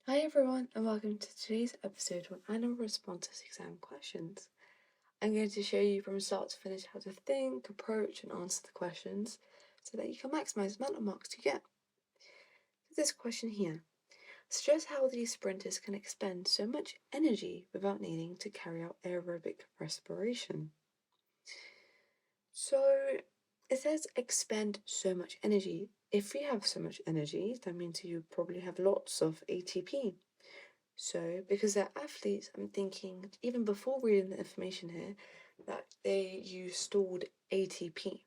Hi everyone, and welcome to today's episode on annual responses exam questions. I'm going to show you from start to finish how to think, approach, and answer the questions so that you can maximize the amount of marks you get. This question here: suggest how these sprinters can expend so much energy without needing to carry out aerobic respiration. So it says expend so much energy. If we have so much energy, that means you probably have lots of ATP. So, because they're athletes, I'm thinking, even before reading the information here, that they use stored ATP.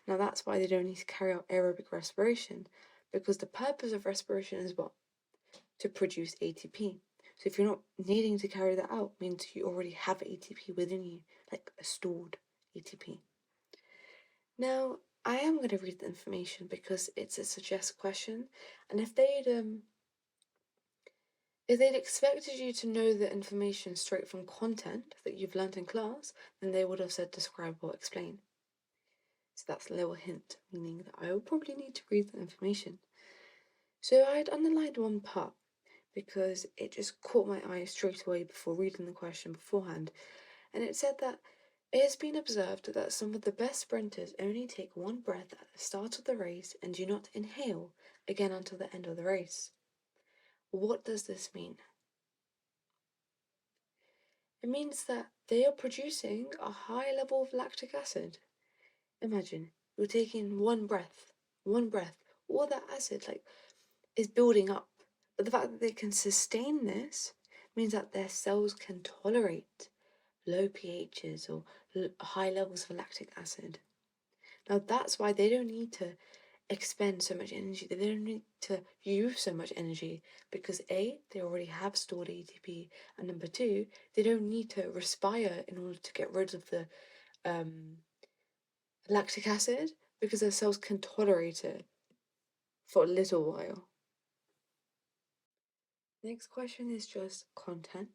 Now, that's why they don't need to carry out aerobic respiration, because the purpose of respiration is what? To produce ATP. So, if you're not needing to carry that out, means you already have ATP within you, like a stored ATP. Now, I am going to read the information because it's a suggest question, and if they'd expected you to know the information straight from content that you've learnt in class, then they would have said describe or explain. So that's a little hint, meaning that I will probably need to read the information. So I had underlined one part because it just caught my eye straight away before reading the question beforehand, and it said that it has been observed that some of the best sprinters only take one breath at the start of the race and do not inhale again until the end of the race. What does this mean? It means that they are producing a high level of lactic acid. Imagine you're taking one breath, all that acid is building up. But the fact that they can sustain this means that their cells can tolerate low pHs or high levels of lactic acid. Now that's why they don't need to expend so much energy. They don't need to use so much energy because A, they already have stored ATP, and number two, they don't need to respire in order to get rid of the lactic acid because their cells can tolerate it for a little while. Next question is just content.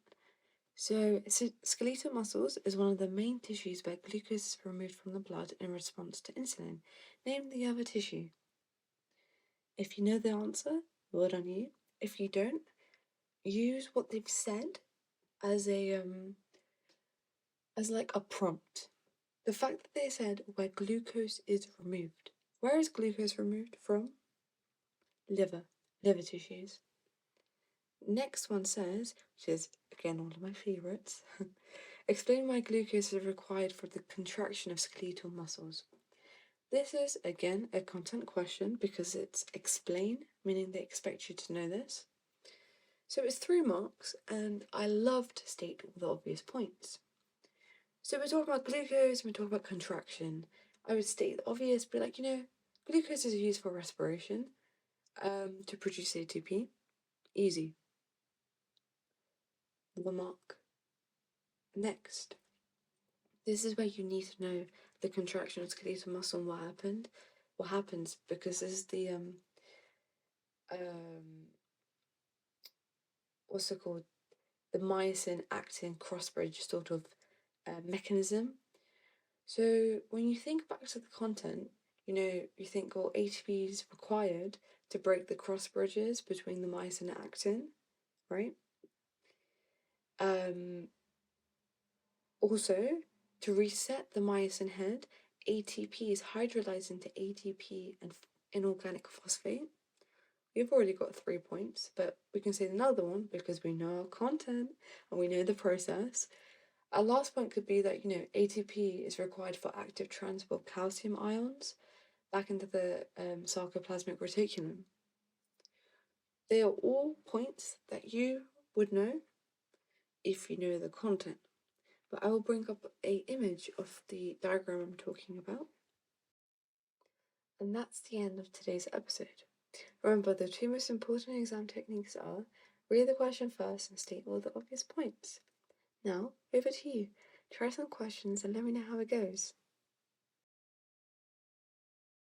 So, skeletal muscles is one of the main tissues where glucose is removed from the blood in response to insulin. Name the other tissue. If you know the answer, well done you. If you don't, use what they've said as a prompt. The fact that they said where glucose is removed. Where is glucose removed from? Liver tissues. Next one says, which is again one of my favourites, explain why glucose is required for the contraction of skeletal muscles. This is again a content question because it's explain, meaning they expect you to know this. So it's 3 marks, and I love to state all the obvious points. So we're talking about glucose, we're talking about contraction. I would state the obvious, but glucose is used for respiration, to produce ATP. Easy. 1 mark. Next, this is where you need to know the contraction of skeletal muscle and what happens, because this is the what's it called? The myosin actin crossbridge sort of mechanism. So when you think back to the content, you think, well, ATP is required to break the cross bridges between the myosin and actin, right? Also, to reset the myosin head, ATP is hydrolyzed into ATP and inorganic phosphate. We've already got 3 points, but we can say another one because we know our content and we know the process. Our last point could be that, ATP is required for active transport of calcium ions back into the sarcoplasmic reticulum. They are all points that you would know if you know the content. But I will bring up an image of the diagram I'm talking about. And that's the end of today's episode. Remember, the 2 most important exam techniques are read the question first and state all the obvious points. Now, over to you. Try some questions and let me know how it goes.